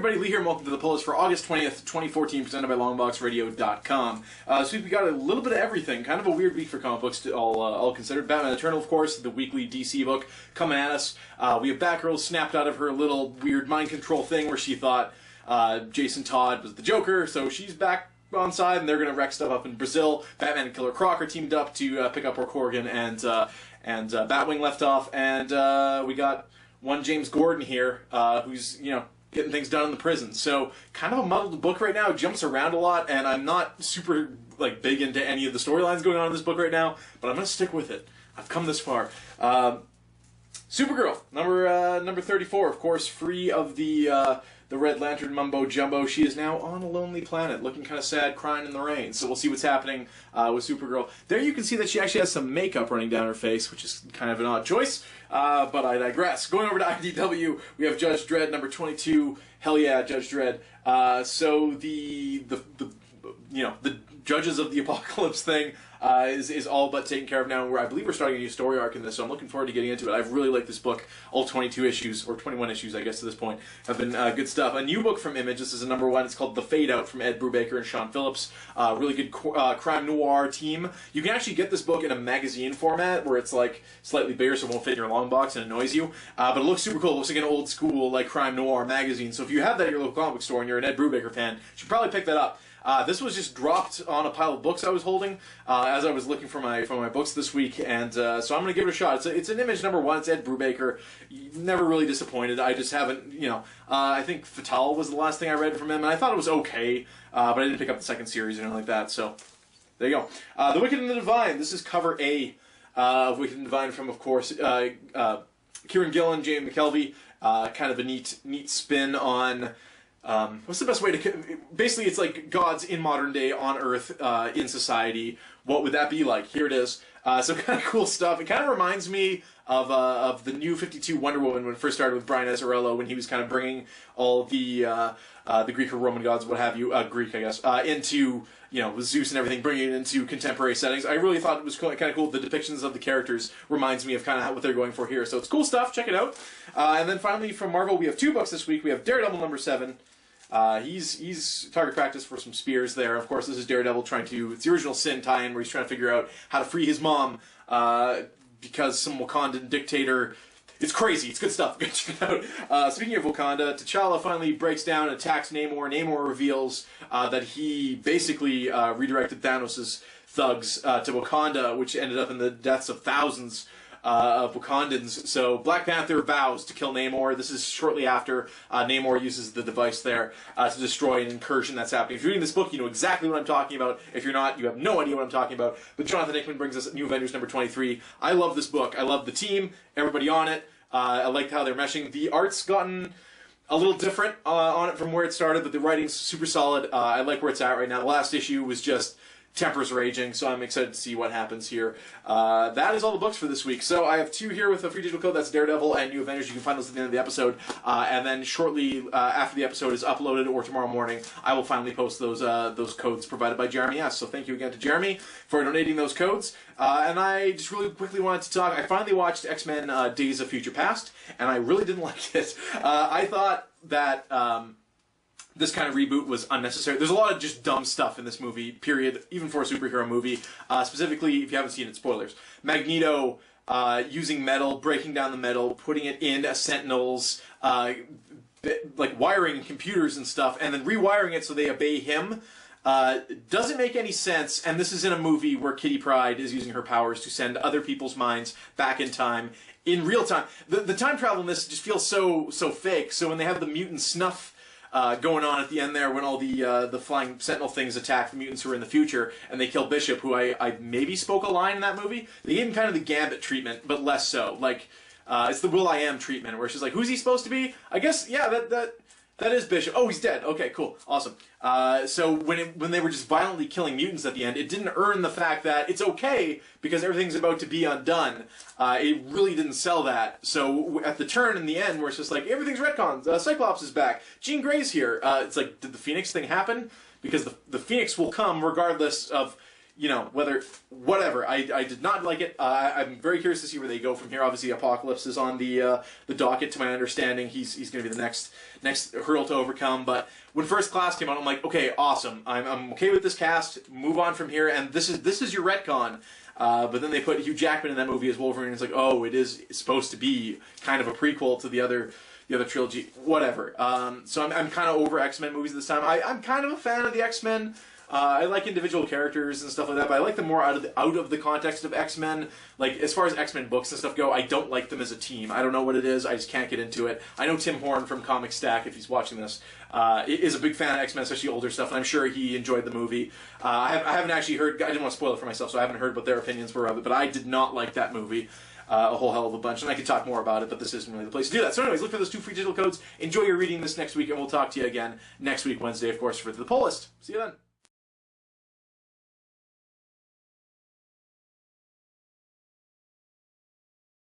everybody, Lee here, and welcome to the pull list for August 20th, 2014, presented by LongboxRadio.com. This week we got a little bit of everything, kind of a weird week for comic books, all considered. Batman Eternal, of course, the weekly DC book, coming at us. We have Batgirl snapped out of her little weird mind control thing where she thought Jason Todd was the Joker, so she's back on side, and they're going to wreck stuff up in Brazil. Batman and Killer Croc are teamed up to pick up where Corrigan and Batwing left off, and we got one James Gordon here, who's, getting things done in the prison. So, kind of a muddled book right now. It jumps around a lot, and I'm not super, big into any of the storylines going on in this book right now, but I'm going to stick with it. I've come this far. Supergirl, number 34, of course, free of the Red Lantern mumbo-jumbo. She is now on a lonely planet, looking kind of sad, crying in the rain. So we'll see what's happening with Supergirl. There you can see that she actually has some makeup running down her face, which is kind of an odd choice, but I digress. Going over to IDW, we have Judge Dredd, number 22. Hell yeah, Judge Dredd. So the Judges of the Apocalypse thing is all but taken care of now. I believe we're starting a new story arc in this, so I'm looking forward to getting into it. I've really liked this book. All 22 issues, or 21 issues, I guess, to this point, have been good stuff. A new book from Image. This is a number 1. It's called The Fade Out from Ed Brubaker and Sean Phillips. Really good crime noir team. You can actually get this book in a magazine format where it's slightly bigger, so it won't fit in your long box and annoys you. But it looks super cool. It looks like an old school crime noir magazine. So if you have that at your local comic book store and you're an Ed Brubaker fan, you should probably pick that up. This was just dropped on a pile of books I was holding as I was looking for my books this week, and so I'm going to give it a shot. It's an Image number 1. It's Ed Brubaker. Never really disappointed. I just haven't, I think Fatal was the last thing I read from him, and I thought it was okay, but I didn't pick up the second series or anything like that, so there you go. The Wicked and the Divine. This is cover A of Wicked and Divine from, of course, Kieran Gillen, Jamie McKelvey. Kind of a neat spin on... what's the best way to... Basically, it's like gods in modern day on Earth, in society. What would that be like? Here it is. So kind of cool stuff. It kind of reminds me of the New 52 Wonder Woman when it first started with Brian Azzarello, when he was kind of bringing all the Greek or Roman gods, what have you, Greek, I guess, into, with Zeus and everything, bringing it into contemporary settings. I really thought it was kind of cool. The depictions of the characters reminds me of kind of what they're going for here. So it's cool stuff. Check it out. And then finally from Marvel, we have 2 books this week. We have Daredevil number 7. He's target practice for some spears there. Of course, this is Daredevil trying to... It's the original Sin tie-in where he's trying to figure out how to free his mom because some Wakandan dictator... It's crazy. It's good stuff. Go check it out. Speaking of Wakanda, T'Challa finally breaks down and attacks Namor. Namor reveals that he basically redirected Thanos' thugs to Wakanda, which ended up in the deaths of thousands of Wakandans. So Black Panther vows to kill Namor. This is shortly after Namor uses the device there to destroy an incursion that's happening. If you're reading this book, you know exactly what I'm talking about. If you're not, you have no idea what I'm talking about. But Jonathan Hickman brings us New Avengers number 23. I love this book. I love the team, everybody on it. I liked how they're meshing. The art's gotten a little different on it from where it started, but the writing's super solid. I like where it's at right now. The last issue was just tempers raging, so I'm excited to see what happens here. That is all the books for this week. So I have 2 here with a free digital code. That's Daredevil and New Avengers. You can find those at the end of the episode. And then shortly after the episode is uploaded, or tomorrow morning, I will finally post those codes provided by Jeremy S. So thank you again to Jeremy for donating those codes. And I just really quickly wanted to talk. I finally watched X-Men Days of Future Past, and I really didn't like it. I thought that... this kind of reboot was unnecessary. There's a lot of just dumb stuff in this movie, period, even for a superhero movie. Specifically, if you haven't seen it, spoilers. Magneto using metal, breaking down the metal, putting it in a Sentinel's, wiring computers and stuff, and then rewiring it so they obey him. Doesn't make any sense, and this is in a movie where Kitty Pryde is using her powers to send other people's minds back in time, in real time. The time travel in this just feels so fake, so when they have the mutant snuff going on at the end there when all the flying Sentinel things attack the mutants who are in the future, and they kill Bishop, who I maybe spoke a line in that movie. They gave him kind of the Gambit treatment, but less so. It's the Will.I.Am treatment, where she's like, who's he supposed to be? I guess, yeah, that is Bishop. Oh, he's dead. Okay, cool. Awesome. So when they were just violently killing mutants at the end, it didn't earn the fact that it's okay because everything's about to be undone. It really didn't sell that. So at the turn in the end, where it's just like, everything's retcons, Cyclops is back, Jean Grey's here. It's like, did the Phoenix thing happen? Because the Phoenix will come regardless of, you know, whatever. I did not like it. I'm very curious to see where they go from here. Obviously, Apocalypse is on the docket. To my understanding, he's going to be the next hurdle to overcome. But when First Class came out, I'm like, okay, awesome. I'm okay with this cast. Move on from here. And this is your retcon. But then they put Hugh Jackman in that movie as Wolverine. It's like, oh, it's supposed to be kind of a prequel to the other trilogy. Whatever. So I'm kind of over X-Men movies this time. I'm kind of a fan of the X-Men. I like individual characters and stuff like that, but I like them more out of the context of X-Men. Like, as far as X-Men books and stuff go, I don't like them as a team. I don't know what it is. I just can't get into it. I know Tim Horn from Comic Stack, if he's watching this, is a big fan of X-Men, especially older stuff, and I'm sure he enjoyed the movie. I haven't actually heard... I didn't want to spoil it for myself, so I haven't heard what their opinions were of it, but I did not like that movie. A whole hell of a bunch, and I could talk more about it, but this isn't really the place to do that. So anyways, look for those 2 free digital codes. Enjoy your reading this next week, and we'll talk to you again next week, Wednesday, of course, for the poll list. See you then.